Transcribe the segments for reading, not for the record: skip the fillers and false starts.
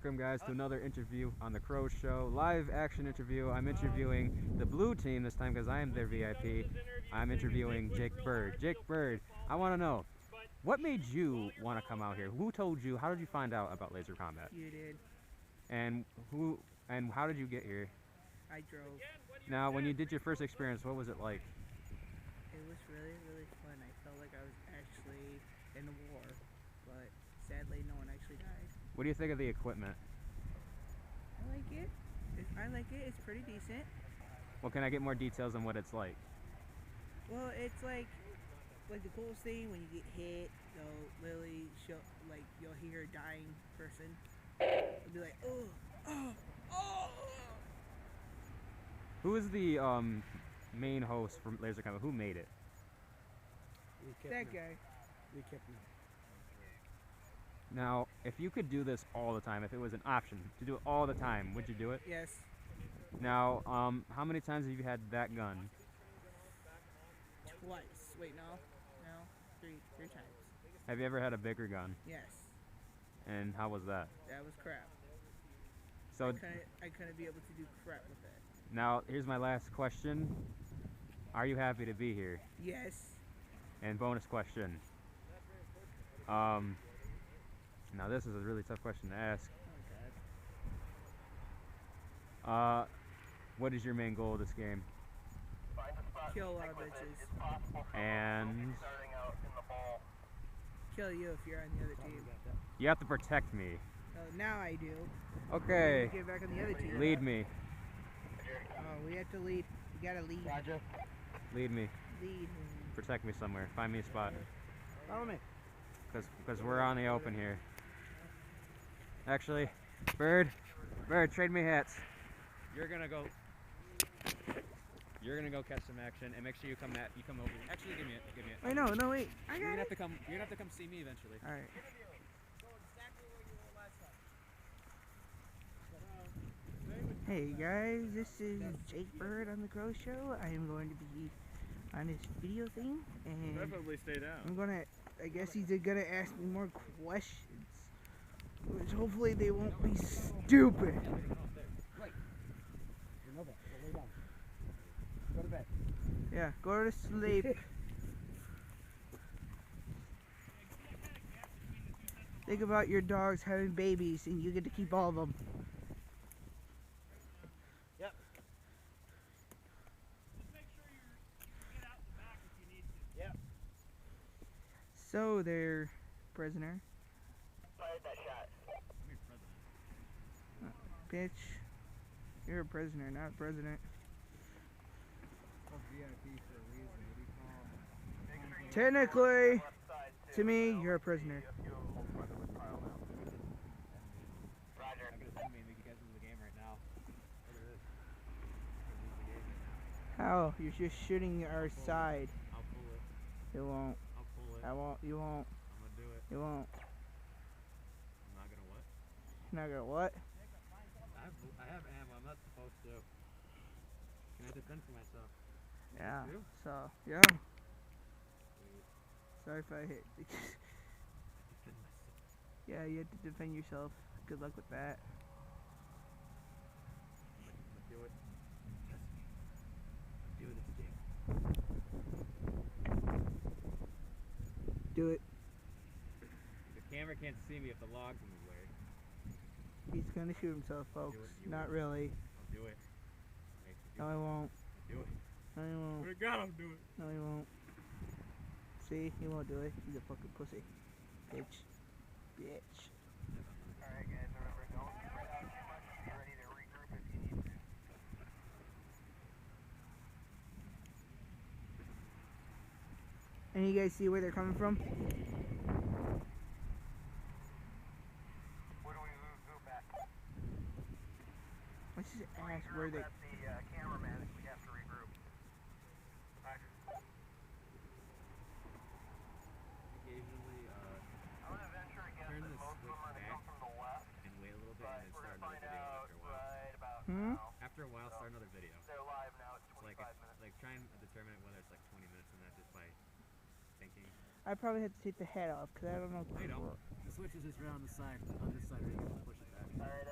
welcome guys to another interview on the Crow Show. Live action interview. I'm interviewing the blue team this time because I am their VIP. I'm interviewing Jake Bird. Jake Bird, I want to know, what made you want to come out here? Who told you? How did you find out about laser combat? You did. And how did you get here? I drove. Now, when you did your first experience, what was it like? It was really, really fun. I felt like I was actually in a war, but sadly no one actually died. What do you think of the equipment? I like it. I like it. It's pretty decent. Well, can I get more details on what it's like? Well, it's like the coolest thing when you get hit, they'll literally show, like, you'll hear a dying person. It'll be like, oh, oh, oh. Who is the main host for Laser Combat? Who made it? That guy. Now, if you could do this all the time, if it was an option to do it all the time, would you do it? Yes. Now, how many times have you had that gun? Twice. Wait, no, three times. Have you ever had a bigger gun? Yes. And how was that? That was crap. So I couldn't be able to do crap with it. now, here's my last question. Are you happy to be here? Yes. And bonus question. Now this is a really tough question to ask. Oh God. What is your main goal of this game? Kill a lot of bitches. And Kill you if you're on the other team. you have to protect me. Oh, now I do. Okay. Get back on the other team. Lead me. Oh, we have to lead. We gotta lead. Roger. Lead me. Lead. Protect me somewhere. Find me a spot. Follow me. Because we're on the open here. Actually, Bird, trade me hats. You're gonna go catch some action, and make sure you come over. Actually, give me it. Wait, no, wait. I You're got gonna it. have to come see me eventually. All right. Hey guys, this is Jake Bird on the Crow Show. I am going to be on this video thing, and Definitely stay down. I guess he's gonna ask me more questions, which hopefully they won't be stupid. Go to bed. Yeah, go to sleep. Think about your dogs having babies and you get to keep all of them. Yep. Yep. So there, prisoner. Fired that shot. Bitch. You're a prisoner, not a president. Technically, to me, you're a prisoner. How? You're just shooting our side. I'll pull it. You won't. I'll pull it. I won't. You won't. I'm gonna do it. You won't. I'm not gonna what? You're not gonna what? I have ammo. I'm not supposed to. Can I defend for myself? Yeah. You? So, yeah. Sorry if I hit. Defend myself. Yeah, you have to defend yourself. Good luck with that. I'm gonna do it. Do this game. Do it. The camera can't see me if the log's in the way. He's gonna shoot himself, folks. You Not will. really. I'll do it. No, he won't. Do it. No, he won't. We got him. Do it. No, he won't. See, he won't do it. He's a fucking pussy. Bitch. Bitch. Alright guys, remember, don't spread out too much. Be ready to regroup if you need to. And you guys see where they're coming from? Where do we move back? Let's just ask where they... At the cameraman if we have to regroup. Roger. Occasionally, I'm gonna venture a guess turn that the most of them switch are gonna back come from the left, and wait a little bit, but and then we're start gonna another find video out after a while. right about Hmm? now. After a while, start another video. They're live now, it's It's 25 minutes. like try and determine whether it's like 20 minutes and that just by thinking. I probably have to take the head off because I don't know. They don't. The switch is just right on the side, on this side, where you can push it back. Alright,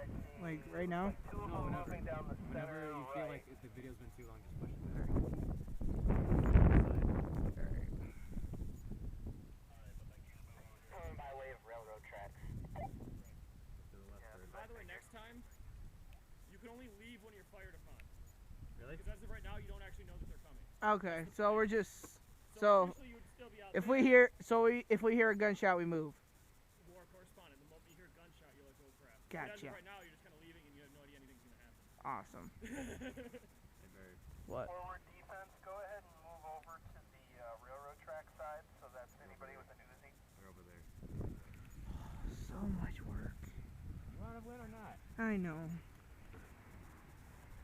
Like right now? Two of No, them whenever. moving down the Whenever center you feel right. like if the video's been too long, just push it back. By way of railroad tracks. To the left. Bird. By the way, next time, you can only leave when you're fired upon. Really? Because as of right now, you don't actually know that they're coming. Okay, so we're just So usually you would still be out if there. we hear if we hear a gunshot, we move. War correspondent. The moment you hear a gunshot, you're like, oh crap. But as Gotcha. of right now, you're just kind of leaving and you have no idea anything's going to happen. Awesome. Hey, Bird. What? Forward defense, go ahead and move over to the railroad track side, so that's anybody with an Uzi. We're over there. So much work. You want to win or not? I know.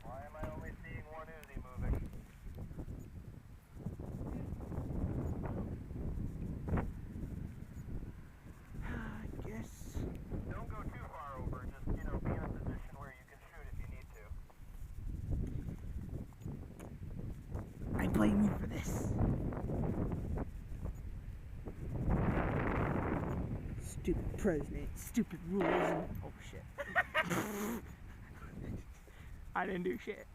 Why am I only seeing one Uzi moving? I guess. Don't go too far over, just, be in a position where you can shoot if you need to. I blame you for this. Stupid president, stupid rules, and oh shit. I didn't do shit.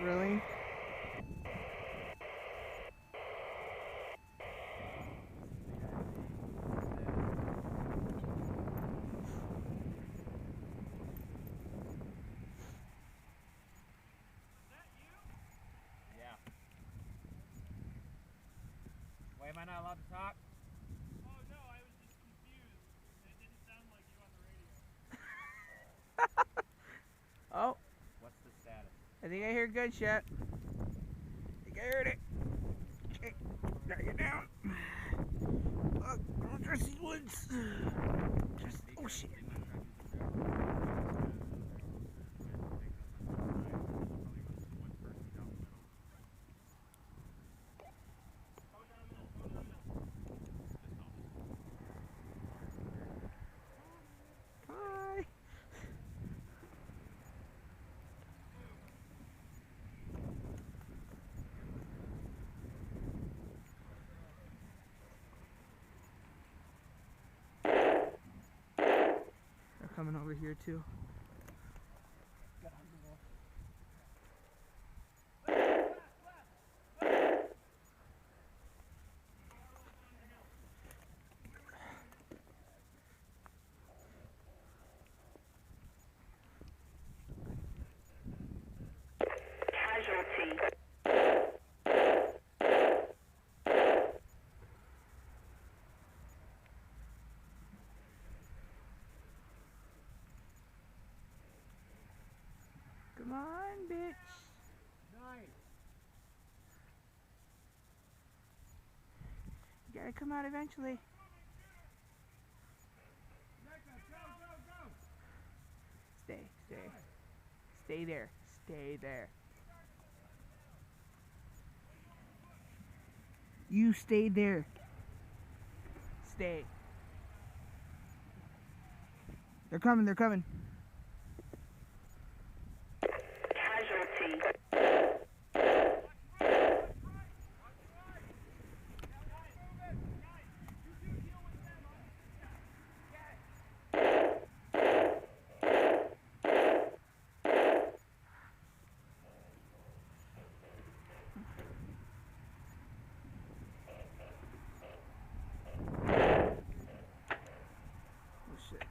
Really? Yeah. Wait, am I not allowed to talk? Oh no, I was just confused. It didn't sound like you on the radio. Oh, What's the status? I think I hear a gunshot. I think I heard it. Okay, gotta get down. Don't trust these woods. Oh shit. Hi. They're coming over here too. Casualty. Come on, bitch. Nice. You gotta come out eventually. Stay, stay. Stay there. Stay there. You stay there. Stay. They're coming, they're coming. Casualty. Oh shit.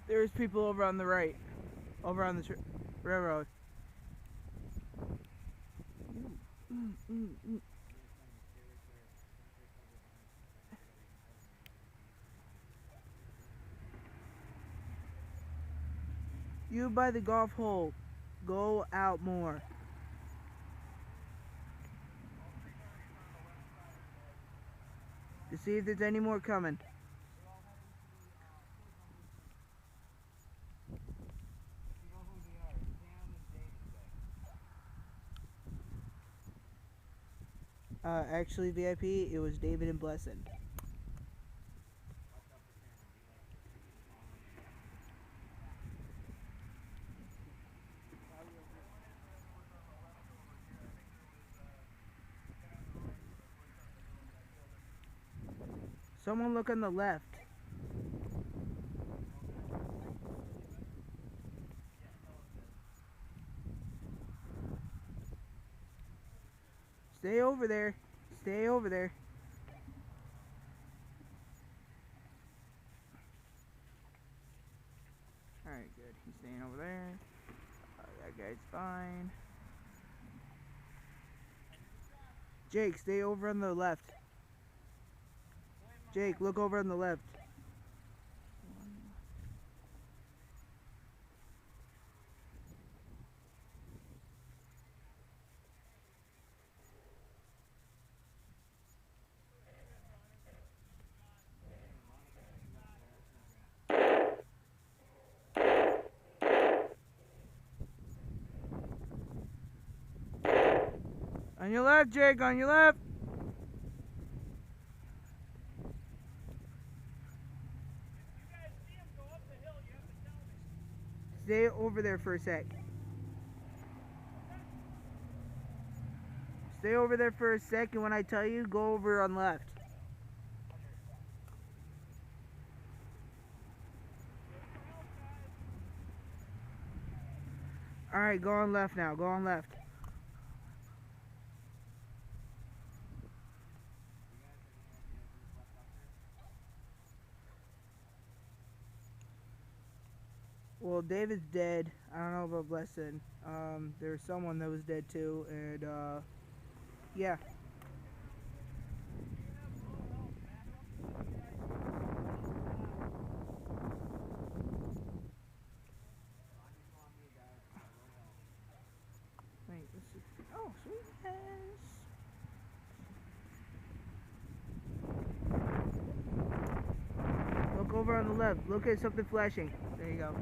There's people over on the right, over on the railroad. You by the golf hole, go out more. To see if there's any more coming. actually VIP, it was David and Blessin. Someone look on the left. Stay over there. Stay over there. Alright, good. He's staying over there. That guy's fine. Jake, stay over on the left. Jake, look over on the left. On your left, Jake, on your left. Stay over there for a sec. Stay over there for a sec, and when I tell you, go over on left. Alright, go on left now. Go on left. Well, David's dead. I don't know about Blessin. There was someone that was dead too, and yeah. Wait, this is, oh, sweet as. Look over on the left. Look at something flashing. There you go.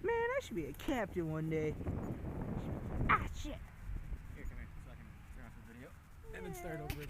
Man, I should be a captain one day. Ah, shit. Here, come here, so I can turn off the video and then start over again.